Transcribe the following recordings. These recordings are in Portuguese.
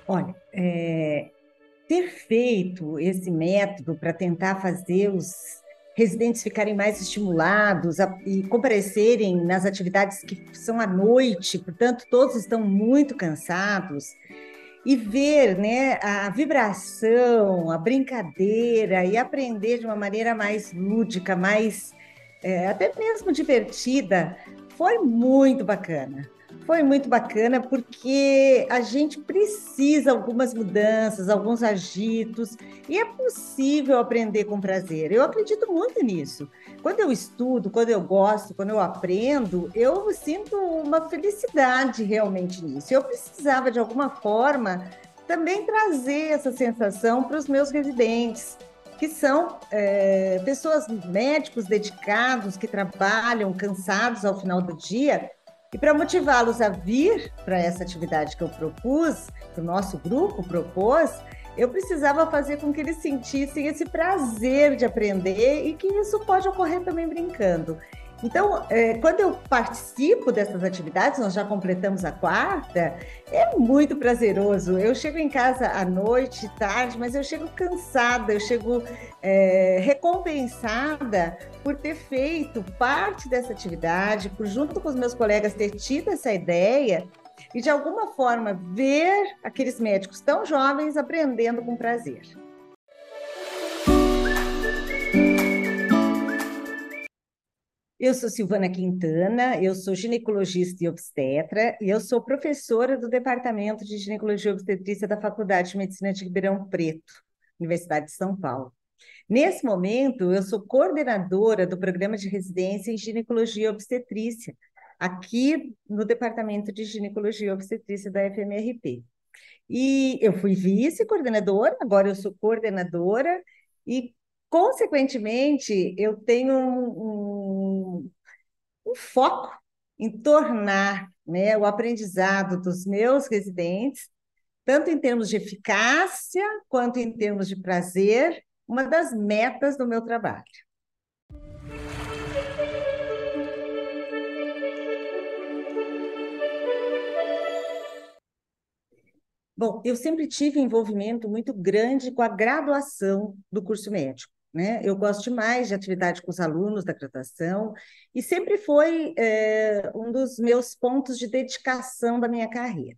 Olha, ter feito esse método para tentar fazer os residentes ficarem mais estimulados e comparecerem nas atividades que são à noite, portanto, todos estão muito cansados, e ver, né, a vibração, a brincadeira e aprender de uma maneira mais lúdica, mais até mesmo divertida, foi muito bacana. Foi muito bacana porque a gente precisa algumas mudanças, alguns agitos, e é possível aprender com prazer. Eu acredito muito nisso. Quando eu estudo, quando eu gosto, quando eu aprendo, eu sinto uma felicidade realmente nisso. Eu precisava, de alguma forma, também trazer essa sensação para os meus residentes, que são pessoas, médicos dedicados, que trabalham cansados ao final do dia, e para motivá-los a vir para essa atividade que eu propus, que o nosso grupo propôs, eu precisava fazer com que eles sentissem esse prazer de aprender e que isso pode ocorrer também brincando. Então, quando eu participo dessas atividades, nós já completamos a quarta, é muito prazeroso. Eu chego em casa à noite, tarde, mas eu chego cansada, eu chego recompensada por ter feito parte dessa atividade, por, junto com os meus colegas, ter tido essa ideia e, de alguma forma, ver aqueles médicos tão jovens aprendendo com prazer. Eu sou Silvana Quintana, eu sou ginecologista e obstetra, e eu sou professora do Departamento de Ginecologia e Obstetrícia da Faculdade de Medicina de Ribeirão Preto, Universidade de São Paulo. Nesse momento, eu sou coordenadora do programa de residência em ginecologia e obstetrícia, aqui no Departamento de Ginecologia e Obstetrícia da FMRP. E eu fui vice-coordenadora, agora eu sou coordenadora, e, consequentemente, eu tenho um foco em tornar, né, o aprendizado dos meus residentes, tanto em termos de eficácia quanto em termos de prazer, uma das metas do meu trabalho. Bom, eu sempre tive envolvimento muito grande com a graduação do curso médico, né? Eu gosto demais de atividade com os alunos da graduação e sempre foi um dos meus pontos de dedicação da minha carreira.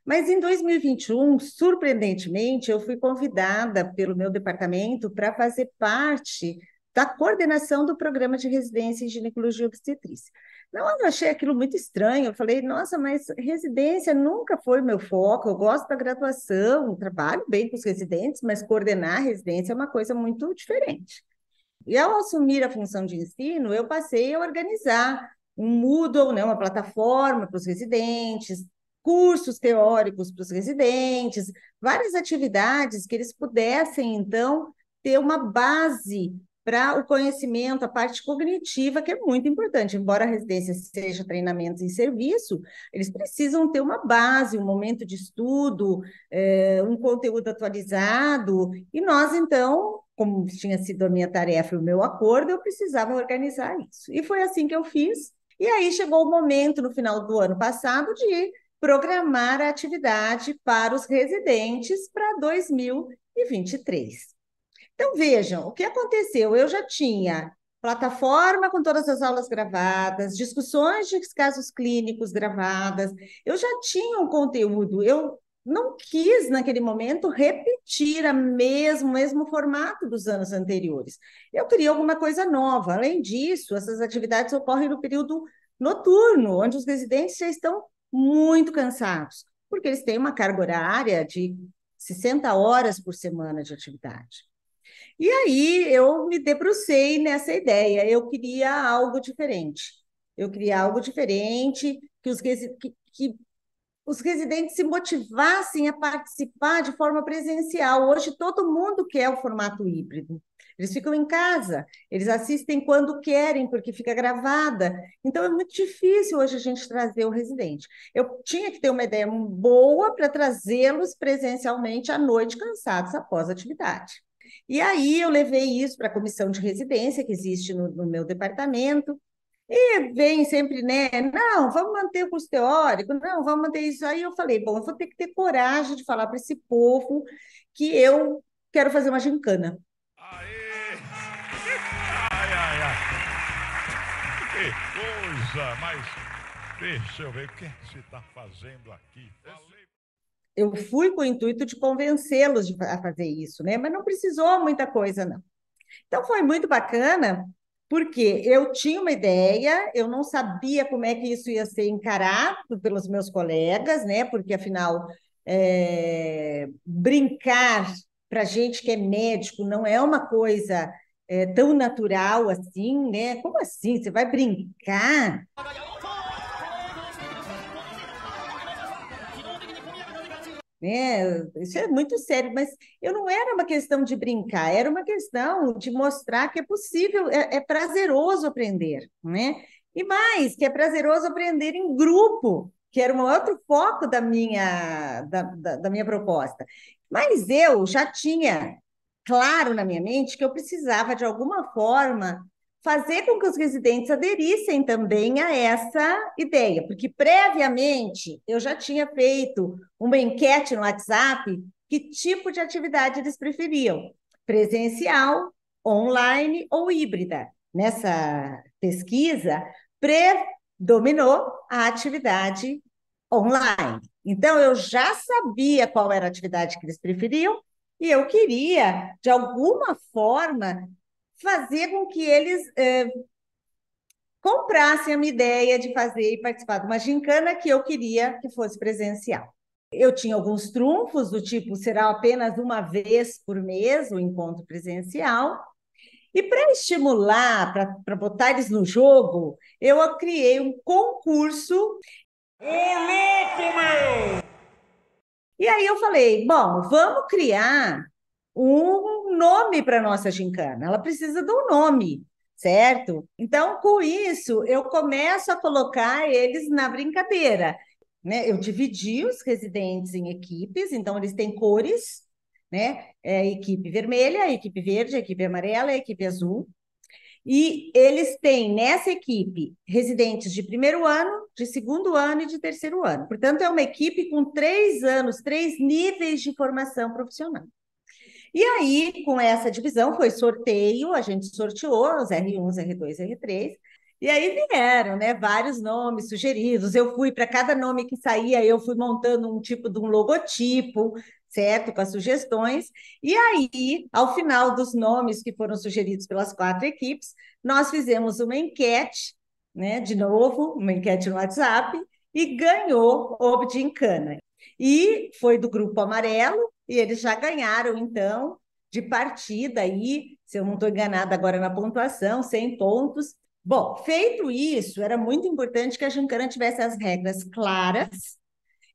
Mas em 2021, surpreendentemente, eu fui convidada pelo meu departamento para fazer parte da coordenação do programa de residência em ginecologia e obstetrícia. Não, eu achei aquilo muito estranho. Eu falei, nossa, mas residência nunca foi meu foco. Eu gosto da graduação, trabalho bem com os residentes, mas coordenar a residência é uma coisa muito diferente. E ao assumir a função de ensino, eu passei a organizar um Moodle, né, uma plataforma para os residentes, cursos teóricos para os residentes, várias atividades que eles pudessem, então, ter uma base para o conhecimento, a parte cognitiva, que é muito importante. Embora a residência seja treinamento em serviço, eles precisam ter uma base, um momento de estudo, um conteúdo atualizado, e nós, então, como tinha sido a minha tarefa e o meu acordo, eu precisava organizar isso. E foi assim que eu fiz. E aí chegou o momento, no final do ano passado, de programar a atividade para os residentes para 2023. Então, vejam, o que aconteceu? Eu já tinha plataforma com todas as aulas gravadas, discussões de casos clínicos gravadas, eu já tinha um conteúdo, eu não quis, naquele momento, repetir o mesmo formato dos anos anteriores. Eu queria alguma coisa nova. Além disso, essas atividades ocorrem no período noturno, onde os residentes já estão muito cansados, porque eles têm uma carga horária de 60 horas por semana de atividade. E aí eu me debrucei nessa ideia. Eu queria algo diferente. Eu queria algo diferente, que os residentes se motivassem a participar de forma presencial. Hoje todo mundo quer o formato híbrido. Eles ficam em casa, eles assistem quando querem, porque fica gravada. Então é muito difícil hoje a gente trazer o residente. Eu tinha que ter uma ideia boa para trazê-los presencialmente à noite, cansados após a atividade. E aí eu levei isso para a comissão de residência que existe no meu departamento, E vem sempre, né? Não, vamos manter o curso teórico, não, vamos manter isso. Aí eu falei, bom, eu vou ter que ter coragem de falar para esse povo que eu quero fazer uma gincana. Aê! Ai, ai, ai. Que coisa, mas deixa eu ver o que se está fazendo aqui. Eu fui com o intuito de convencê-los a fazer isso, né? Mas não precisou muita coisa, não. Então foi muito bacana, porque eu tinha uma ideia, eu não sabia como é que isso ia ser encarado pelos meus colegas, né? Porque afinal, brincar para gente que é médico não é uma coisa tão natural assim, né? Como assim? Você vai brincar? Né? Isso é muito sério, mas eu não era uma questão de brincar, era uma questão de mostrar que é possível, é prazeroso aprender, né? E mais, que é prazeroso aprender em grupo, que era um outro foco da minha proposta. Mas eu já tinha claro na minha mente que eu precisava, de alguma forma, fazer com que os residentes aderissem também a essa ideia, porque previamente eu já tinha feito uma enquete no WhatsApp que tipo de atividade eles preferiam, presencial, online ou híbrida. Nessa pesquisa, predominou a atividade online. Então, eu já sabia qual era a atividade que eles preferiam e eu queria, de alguma forma, fazer com que eles comprassem a minha ideia de fazer e participar de uma gincana que eu queria que fosse presencial. Eu tinha alguns trunfos, do tipo, será apenas uma vez por mês o encontro presencial. E para estimular, para botar eles no jogo, eu criei um concurso. Ô, louco, meu! E aí eu falei, bom, vamos criar um nome para a nossa gincana. Ela precisa de um nome, certo? Então, com isso, eu começo a colocar eles na brincadeira, né? Eu dividi os residentes em equipes, então eles têm cores, né? É a equipe vermelha, a equipe verde, a equipe amarela, a equipe azul. E eles têm nessa equipe residentes de primeiro ano, de segundo ano e de terceiro ano. Portanto, é uma equipe com 3 anos, 3 níveis de formação profissional. E aí, com essa divisão, foi sorteio, a gente sorteou os R1, R2, R3, e aí vieram, né, vários nomes sugeridos. Eu fui, para cada nome que saía, eu fui montando um tipo de um logotipo, certo? Com as sugestões. E aí, ao final dos nomes que foram sugeridos pelas 4 equipes, nós fizemos uma enquete, né, de novo, uma enquete no WhatsApp, e ganhou o Gincana. E foi do grupo amarelo, e eles já ganharam, então, de partida aí, se eu não estou enganada agora na pontuação, 100 pontos. Bom, feito isso, era muito importante que a gincana tivesse as regras claras,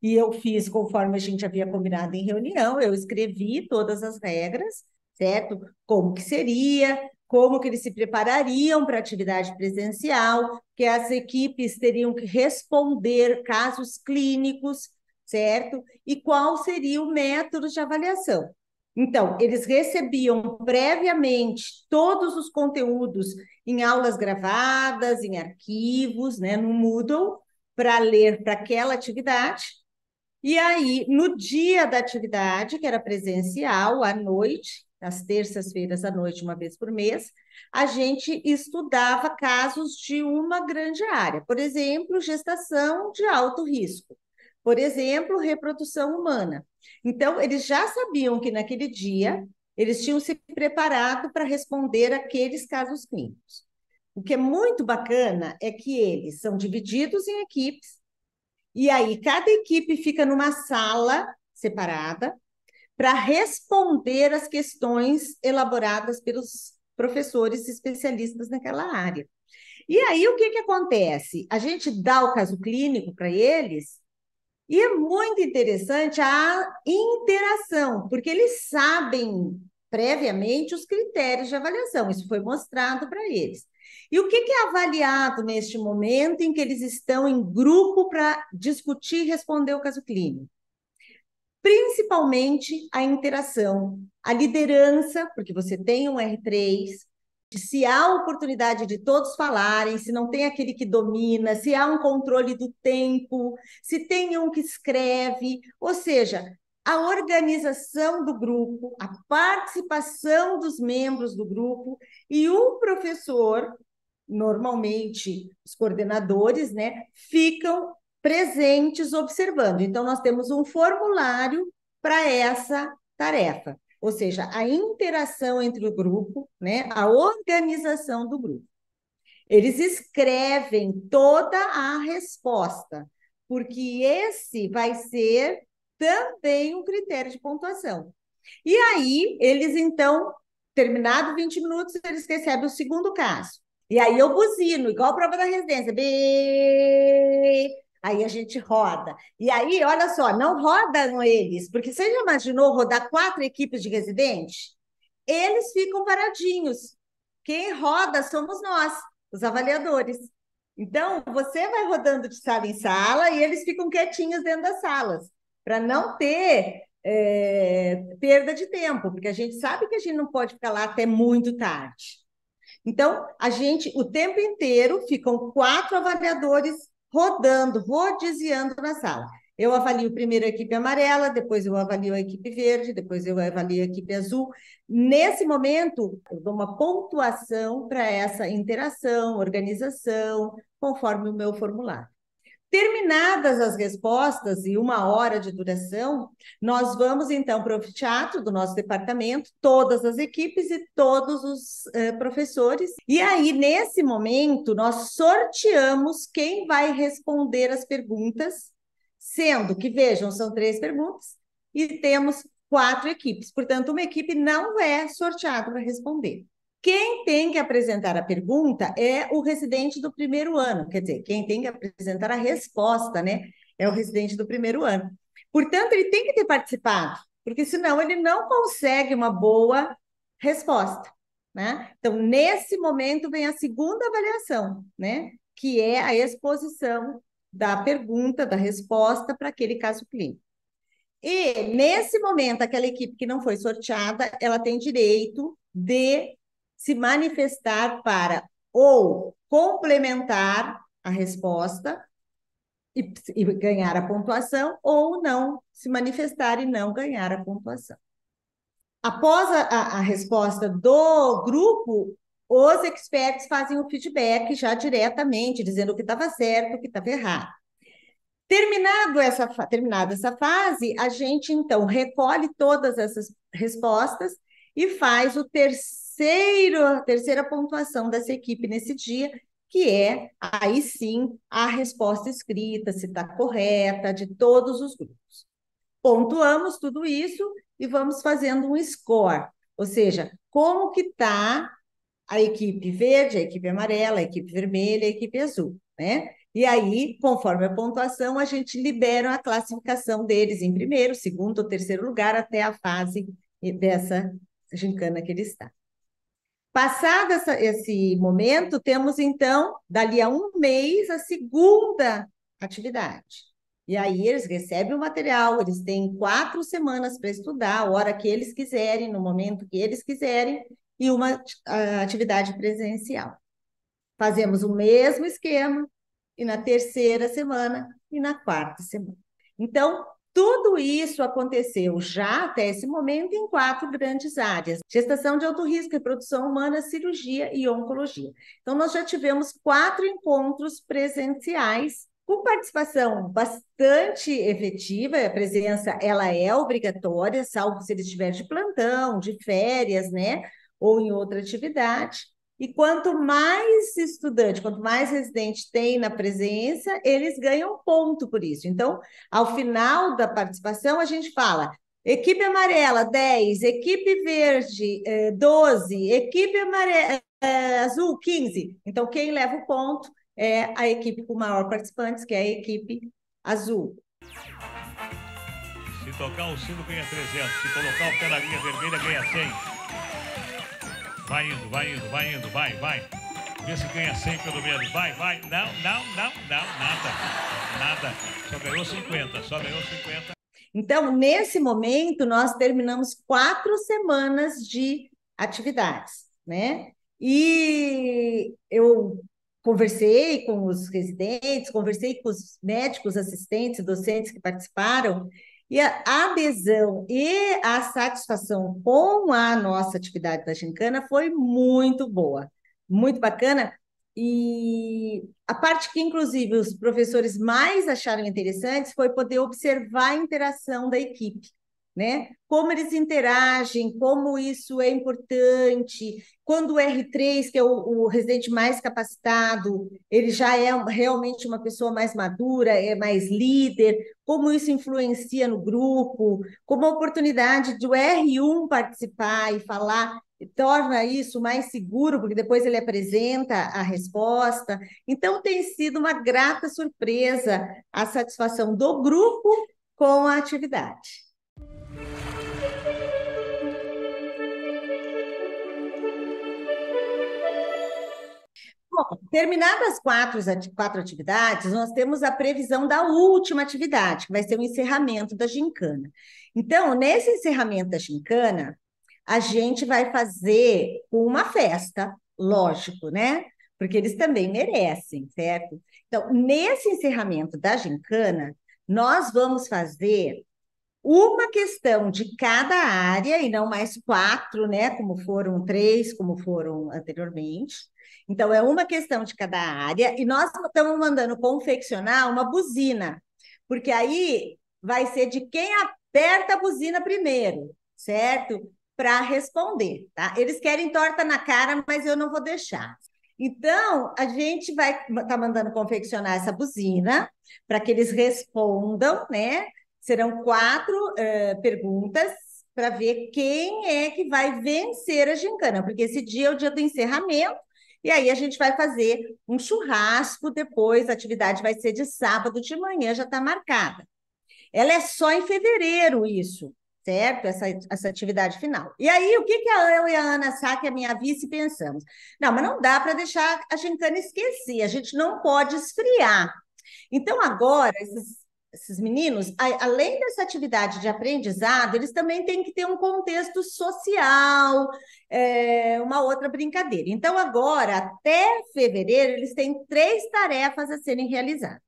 e eu fiz conforme a gente havia combinado em reunião, eu escrevi todas as regras, certo? Como que seria, como que eles se preparariam para a atividade presencial, que as equipes teriam que responder casos clínicos, certo? E qual seria o método de avaliação. Então, eles recebiam previamente todos os conteúdos em aulas gravadas, em arquivos, né, no Moodle, para ler para aquela atividade. E aí, no dia da atividade, que era presencial, à noite, às terças-feiras à noite, uma vez por mês, a gente estudava casos de uma grande área. Por exemplo, gestação de alto risco. Por exemplo, reprodução humana. Então, eles já sabiam que naquele dia eles tinham se preparado para responder aqueles casos clínicos. O que é muito bacana é que eles são divididos em equipes e aí, cada equipe fica numa sala separada para responder as questões elaboradas pelos professores especialistas naquela área. E aí, o que que acontece? A gente dá o caso clínico para eles e é muito interessante a interação, porque eles sabem previamente os critérios de avaliação, isso foi mostrado para eles. E o que que é avaliado neste momento em que eles estão em grupo para discutir e responder o caso clínico? Principalmente a interação, a liderança, porque você tem um R3, se há oportunidade de todos falarem, se não tem aquele que domina, se há um controle do tempo, se tem um que escreve, ou seja, a organização do grupo, a participação dos membros do grupo e o professor, normalmente os coordenadores, né, ficam presentes observando. Então, nós temos um formulário para essa tarefa, ou seja, a interação entre o grupo, né, a organização do grupo. Eles escrevem toda a resposta, porque esse vai ser também um critério de pontuação. E aí, eles então, terminado 20 minutos, eles recebem o segundo caso. E aí eu buzino, igual a prova da residência. Aí a gente roda. E aí, olha só, não rodam eles, porque você já imaginou rodar 4 equipes de residente? Eles ficam paradinhos. Quem roda somos nós, os avaliadores. Então, você vai rodando de sala em sala e eles ficam quietinhos dentro das salas, para não ter perda de tempo, porque a gente sabe que a gente não pode ficar lá até muito tarde. Então, a gente, o tempo inteiro, ficam 4 avaliadores rodando, rodiziando na sala. Eu avalio primeiro a equipe amarela, depois eu avalio a equipe verde, depois eu avalio a equipe azul. Nesse momento, eu dou uma pontuação para essa interação, organização, conforme o meu formulário. Terminadas as respostas e 1 hora de duração, nós vamos então para o anfiteatro do nosso departamento, todas as equipes e todos os professores. E aí, nesse momento, nós sorteamos quem vai responder as perguntas, sendo que, vejam, são 3 perguntas e temos 4 equipes. Portanto, uma equipe não é sorteada para responder. Quem tem que apresentar a pergunta é o residente do primeiro ano, quer dizer, quem tem que apresentar a resposta, né? É o residente do primeiro ano. Portanto, ele tem que ter participado, porque senão ele não consegue uma boa resposta, né? Então, nesse momento vem a segunda avaliação, né? Que é a exposição da pergunta, da resposta para aquele caso clínico. E, nesse momento, aquela equipe que não foi sorteada, ela tem direito de se manifestar para ou complementar a resposta e ganhar a pontuação, ou não se manifestar e não ganhar a pontuação. Após a resposta do grupo, os experts fazem o feedback já diretamente, dizendo o que estava certo, o que estava errado. Terminada essa fase, a gente, então, recolhe todas essas respostas e faz a terceira pontuação dessa equipe nesse dia, que é, aí sim, a resposta escrita, se está correta, de todos os grupos. Pontuamos tudo isso e vamos fazendo um score, ou seja, como que está a equipe verde, a equipe amarela, a equipe vermelha, a equipe azul, né? E aí, conforme a pontuação, a gente libera a classificação deles em primeiro, segundo ou terceiro lugar até a fase dessa gincana que ele está. Passado esse momento, temos então, dali a 1 mês, a segunda atividade. E aí eles recebem o material, eles têm 4 semanas para estudar, a hora que eles quiserem, no momento que eles quiserem, e uma atividade presencial. Fazemos o mesmo esquema, e na terceira semana, e na 4ª semana. Então, tudo isso aconteceu já até esse momento em 4 grandes áreas: gestação de alto risco, reprodução humana, cirurgia e oncologia. Então, nós já tivemos 4 encontros presenciais, com participação bastante efetiva. A presença ela é obrigatória, salvo se eles estiverem de plantão, de férias, né? Ou em outra atividade. E quanto mais estudante, quanto mais residente tem na presença, eles ganham ponto por isso. Então, ao final da participação, a gente fala: equipe amarela, 10, equipe verde, 12, equipe azul, 15. Então, quem leva o ponto é a equipe com maior participantes, que é a equipe azul. Se tocar o sino, ganha 300. Se colocar o pé na linha vermelha, ganha 100. Vai indo, vai. Vê se ganha 100 pelo menos. Vai. Não, nada. Só ganhou 50. Então, nesse momento, nós terminamos 4 semanas de atividades, né? E eu conversei com os residentes, conversei com os médicos, assistentes, docentes que participaram, e a adesão e a satisfação com a nossa atividade da gincana foi muito boa, muito bacana. E a parte que, inclusive, os professores mais acharam interessantes foi poder observar a interação da equipe, né? Como eles interagem, como isso é importante. Quando o R3, que é o residente mais capacitado, ele já é realmente uma pessoa mais madura, é mais líder, como isso influencia no grupo, como a oportunidade do R1 participar e falar torna isso mais seguro, porque depois ele apresenta a resposta. Então, tem sido uma grata surpresa a satisfação do grupo com a atividade. Bom, terminadas quatro atividades, nós temos a previsão da última atividade, que vai ser o encerramento da gincana. Então, nesse encerramento da gincana, a gente vai fazer uma festa, lógico, né? Porque eles também merecem, certo? Então, nesse encerramento da gincana, nós vamos fazer uma questão de cada área, e não mais quatro, né? Como foram três, como foram anteriormente. Então, é uma questão de cada área, e nós estamos mandando confeccionar uma buzina, porque aí vai ser de quem aperta a buzina primeiro, certo? Para responder, tá? Eles querem torta na cara, mas eu não vou deixar. Então, a gente vai estar mandando confeccionar essa buzina para que eles respondam, né? Serão quatro perguntas para ver quem é que vai vencer a gincana, porque esse dia é o dia do encerramento, e aí a gente vai fazer um churrasco depois, a atividade vai ser de sábado de manhã, já está marcada. Ela é só em fevereiro, isso, certo? Essa atividade final. E aí, o que eu e a Ana Sá, que é a minha vice, pensamos? Não, mas não dá para deixar a gincana esquecer, a gente não pode esfriar. Então, agora, esses meninos, além dessa atividade de aprendizado, eles também têm que ter um contexto social, uma outra brincadeira. Então, agora, até fevereiro, eles têm três tarefas a serem realizadas.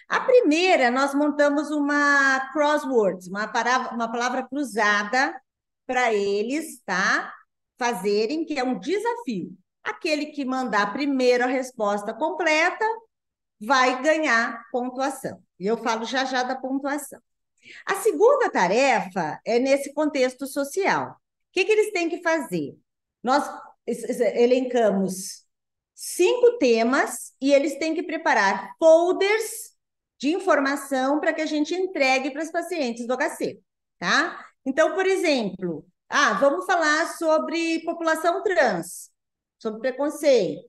A primeira, nós montamos uma crosswords, uma palavra cruzada para eles, tá? Fazerem, que é um desafio. Aquele que mandar primeiro a resposta completa vai ganhar pontuação. E eu falo já já da pontuação. A segunda tarefa é nesse contexto social. O que eles têm que fazer? Nós elencamos 5 temas e eles têm que preparar folders de informação para que a gente entregue para os pacientes do HC, tá? Então, por exemplo, vamos falar sobre população trans, sobre preconceito.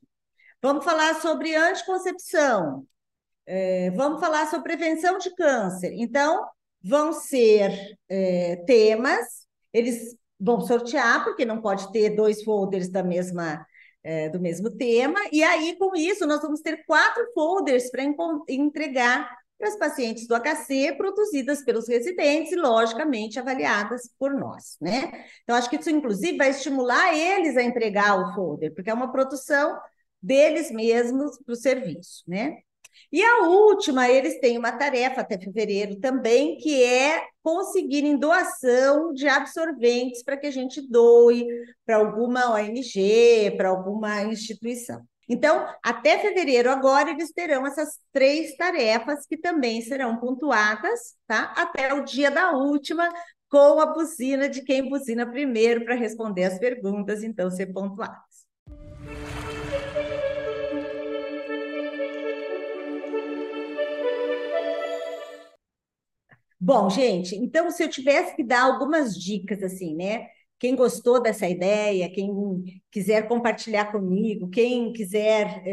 Vamos falar sobre anticoncepção. Vamos falar sobre prevenção de câncer. Então, vão ser temas, eles vão sortear, porque não pode ter 2 folders do mesmo tema, e aí, com isso, nós vamos ter 4 folders para entregar para os pacientes do HC, produzidas pelos residentes e, logicamente, avaliadas por nós, né? Então, acho que isso, inclusive, vai estimular eles a entregar o folder, porque é uma produção deles mesmos para o serviço, né? E a última, eles têm uma tarefa até fevereiro também, que é conseguirem doação de absorventes para que a gente doe para alguma ONG, para alguma instituição. Então, até fevereiro agora, eles terão essas 3 tarefas que também serão pontuadas, tá? Até o dia da última, com a buzina de quem buzina primeiro para responder as perguntas, então ser pontuadas. Bom, gente, então se eu tivesse que dar algumas dicas assim, né? Quem gostou dessa ideia, quem quiser compartilhar comigo, quem quiser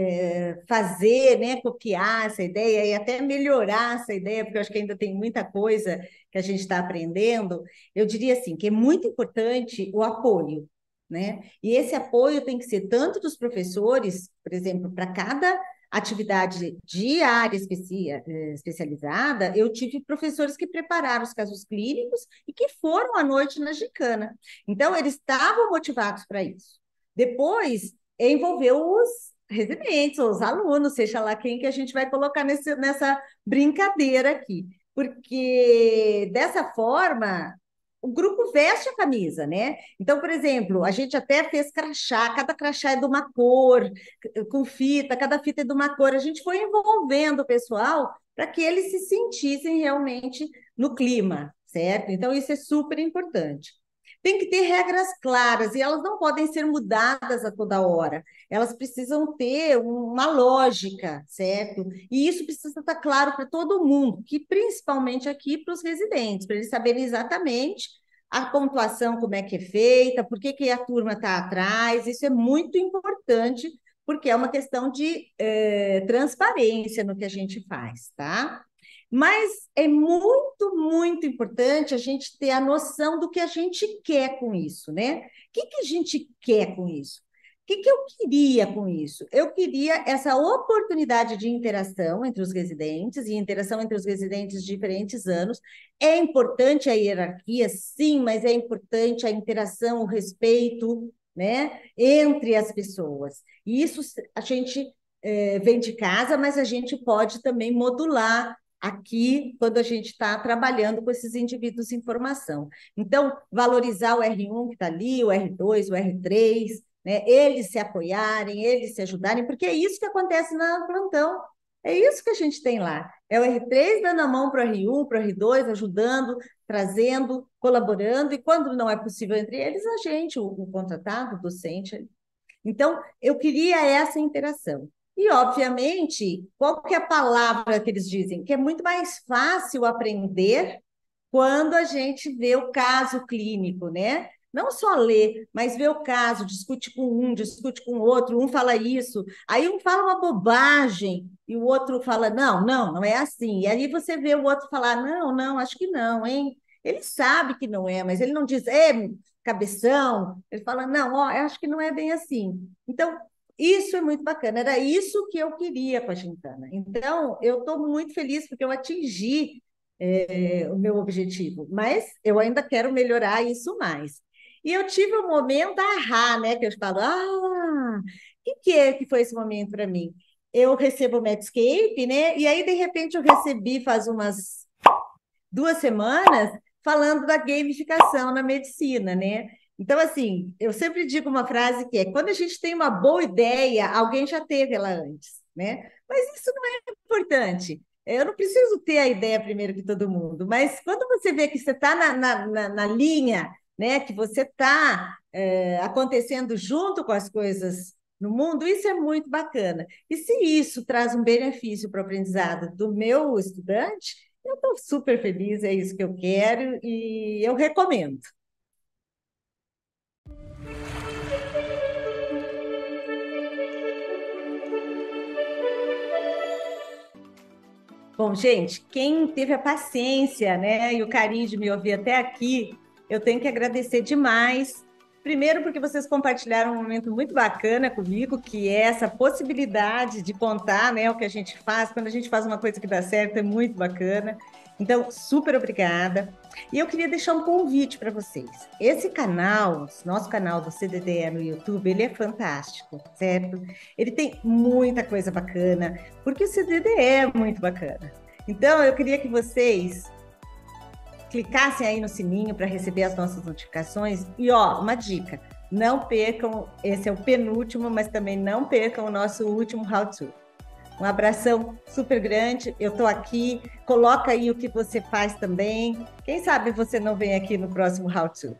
fazer, né, copiar essa ideia e até melhorar essa ideia, porque eu acho que ainda tem muita coisa que a gente está aprendendo, eu diria assim, que é muito importante o apoio, né? E esse apoio tem que ser tanto dos professores, por exemplo, para cada atividade de área especializada, eu tive professores que prepararam os casos clínicos e que foram à noite na gincana. Então, eles estavam motivados para isso. Depois, envolver os residentes, ou os alunos, seja lá quem que a gente vai colocar nessa brincadeira aqui. Porque dessa forma, o grupo veste a camisa, né? Então, por exemplo, a gente até fez crachá, cada crachá é de uma cor, com fita, cada fita é de uma cor. A gente foi envolvendo o pessoal para que eles se sentissem realmente no clima, certo? Então, isso é super importante. Tem que ter regras claras e elas não podem ser mudadas a toda hora. Elas precisam ter uma lógica, certo? E isso precisa estar claro para todo mundo, que principalmente aqui para os residentes, para eles saberem exatamente a pontuação, como é que é feita, por que que a turma está atrás. Isso é muito importante, porque é uma questão de transparência no que a gente faz, tá? Mas é muito, muito importante a gente ter a noção do que a gente quer com isso, né? O que que a gente quer com isso? O que que eu queria com isso? Eu queria essa oportunidade de interação entre os residentes e interação entre os residentes de diferentes anos. É importante a hierarquia, sim, mas é importante a interação, o respeito, né, entre as pessoas. E isso a gente vem de casa, mas a gente pode também modular aqui quando a gente está trabalhando com esses indivíduos em formação. Então, valorizar o R1 que está ali, o R2, o R3, né? Eles se apoiarem, eles se ajudarem, porque é isso que acontece no plantão. É isso que a gente tem lá. É o R3 dando a mão para o R1, para o R2, ajudando, trazendo, colaborando, e quando não é possível entre eles, a gente, o contratado, o docente. Então, eu queria essa interação. E, obviamente, qual que é a palavra que eles dizem? Que é muito mais fácil aprender quando a gente vê o caso clínico, né? Não só ler, mas ver o caso, discute com um, discute com o outro, um fala isso, aí um fala uma bobagem e o outro fala, não, não, não é assim. E aí você vê o outro falar, não, não, acho que não, hein? Ele sabe que não é, mas ele não diz, cabeção, ele fala, não, ó, eu acho que não é bem assim. Então, isso é muito bacana, era isso que eu queria com a Gincana. Então, eu estou muito feliz porque eu atingi o meu objetivo, mas eu ainda quero melhorar isso mais. E eu tive um momento ahá, né? Que eu falo, o que é que foi esse momento para mim? Eu recebo o Medscape, né? E aí, de repente, eu recebi faz umas 2 semanas falando da gamificação na medicina, né? Então, assim, eu sempre digo uma frase que é: quando a gente tem uma boa ideia, alguém já teve ela antes, né? Mas isso não é importante. Eu não preciso ter a ideia primeiro que todo mundo, mas quando você vê que você está na linha, né, que você está acontecendo junto com as coisas no mundo, isso é muito bacana. E se isso traz um benefício para o aprendizado do meu estudante, eu estou super feliz, é isso que eu quero e eu recomendo. Bom, gente, quem teve a paciência, né, e o carinho de me ouvir até aqui, eu tenho que agradecer demais. Primeiro, porque vocês compartilharam um momento muito bacana comigo, que é essa possibilidade de contar, né, o que a gente faz. Quando a gente faz uma coisa que dá certo, é muito bacana. Então, super obrigada. E eu queria deixar um convite para vocês. Esse canal, nosso canal do CDDE no YouTube, ele é fantástico, certo? Ele tem muita coisa bacana, porque o CDDE é muito bacana. Então, eu queria que vocês clicassem aí no sininho para receber as nossas notificações. E, ó, uma dica, não percam, esse é o penúltimo, mas também não percam o nosso último How To. Um abração super grande, eu estou aqui, coloca aí o que você faz também. Quem sabe você não vem aqui no próximo How To.